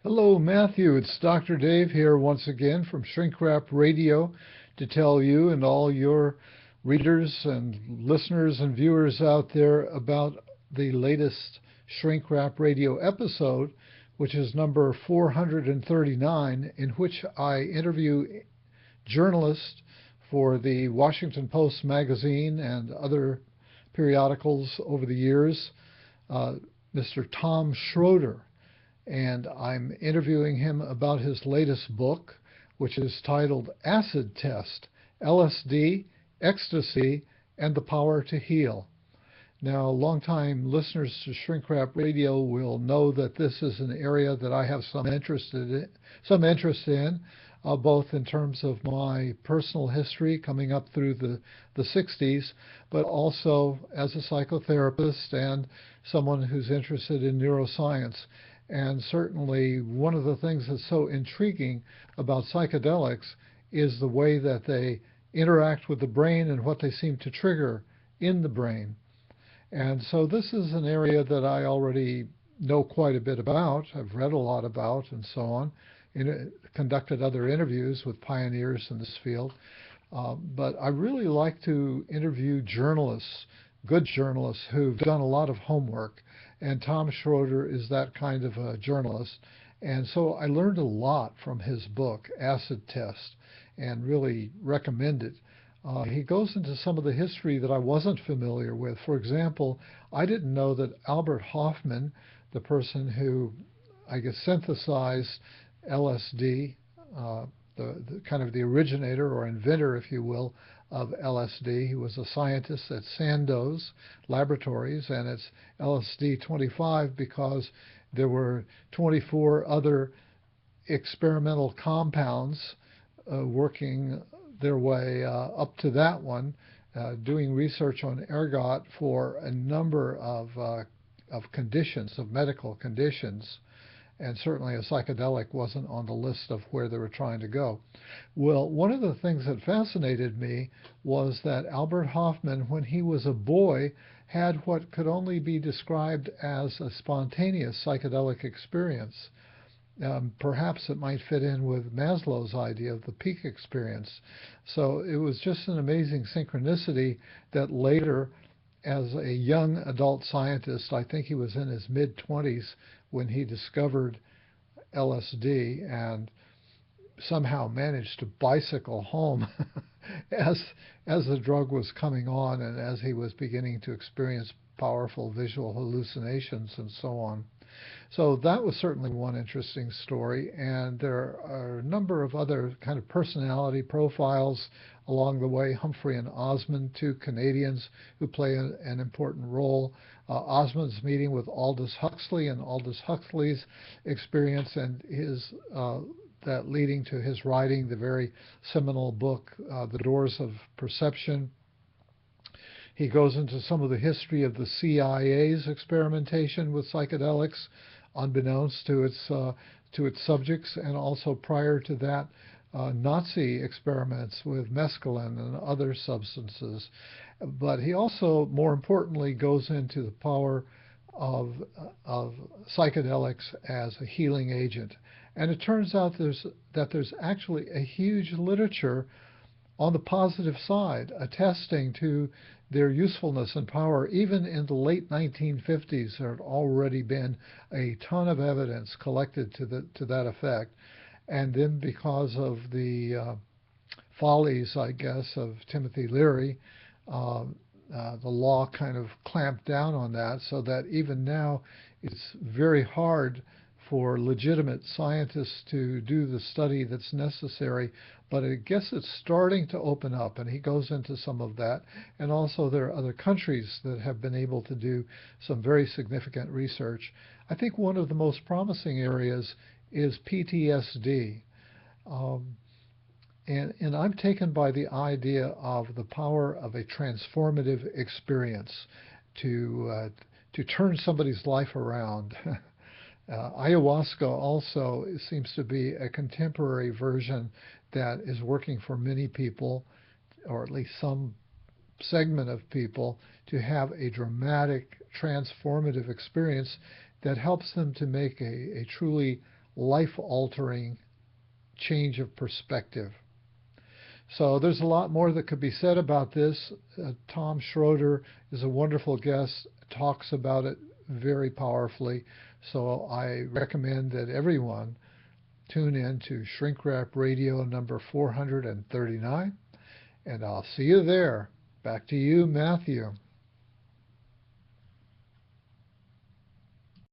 Hello, Matthew. It's Dr. Dave here once again from Shrink Wrap Radio to tell you and all your readers and listeners and viewers out there about the latest Shrink Wrap Radio episode, which is number 439, in which I interview journalists for the Washington Post magazine and other periodicals over the years, uh, Mr. Tom Shroder, and I'm interviewing him about his latest book, which is titled Acid Test: LSD, Ecstasy, and the Power to Heal. Now, longtime listeners to Shrink Wrap Radio will know that this is an area that I have some interest in, both in terms of my personal history coming up through the 60s, but also as a psychotherapist and someone who's interested in neuroscience. And certainly, one of the things that's so intriguing about psychedelics is the way that they interact with the brain and what they seem to trigger in the brain. And so, this is an area that I already know quite a bit about. I've read a lot about, and so on. Conducted other interviews with pioneers in this field. But I really like to interview journalists, good journalists who've done a lot of homework. And Tom Schroeder is that kind of a journalist. And so I learned a lot from his book, Acid Test, and really recommend it. He goes into some of the history that I wasn't familiar with. For example, I didn't know that Albert Hofmann, the person who, I guess, synthesized LSD, the kind of the originator or inventor, if you will, of LSD. He was a scientist at Sandoz Laboratories, and it's LSD 25 because there were 24 other experimental compounds working their way up to that one, doing research on ergot for a number of conditions, of medical conditions, and certainly a psychedelic wasn't on the list of where they were trying to go. Well, one of the things that fascinated me was that Albert Hofmann, when he was a boy, had what could only be described as a spontaneous psychedelic experience. Perhaps it might fit in with Maslow's idea of the peak experience. So it was just an amazing synchronicity that later, as a young adult scientist, I think he was in his mid 20s when he discovered LSD and somehow managed to bicycle home as the drug was coming on and as he was beginning to experience powerful visual hallucinations and so on. So that was certainly one interesting story, and there are a number of other kind of personality profiles along the way. Humphrey and Osmond, two Canadians who play an important role. Osmond's meeting with Aldous Huxley and Aldous Huxley's experience and his that leading to his writing the very seminal book, The Doors of Perception. He goes into some of the history of the CIA's experimentation with psychedelics, unbeknownst to its subjects, and also prior to that, Nazi experiments with mescaline and other substances. But he also, more importantly, goes into the power of of psychedelics as a healing agent. And it turns out that there's actually a huge literature on the positive side, attesting to their usefulness and power. Even in the late 1950s, there had already been a ton of evidence collected to that effect. And then, because of the follies, I guess, of Timothy Leary, the law kind of clamped down on that, so that even now it's very hard for legitimate scientists to do the study that's necessary, but I guess it's starting to open up, and he goes into some of that. And also, there are other countries that have been able to do some very significant research. I think one of the most promising areas is PTSD. Um, and I'm taken by the idea of the power of a transformative experience to turn somebody's life around. Ayahuasca also seems to be a contemporary version that is working for many people, or at least some segment of people, to have a dramatic, transformative experience that helps them to make a truly life-altering change of perspective. So there's a lot more that could be said about this. Tom Shroder is a wonderful guest, talks about it very powerfully. So I recommend that everyone tune in to Shrink Wrap Radio number 439, and I'll see you there. Back to you, Matthew.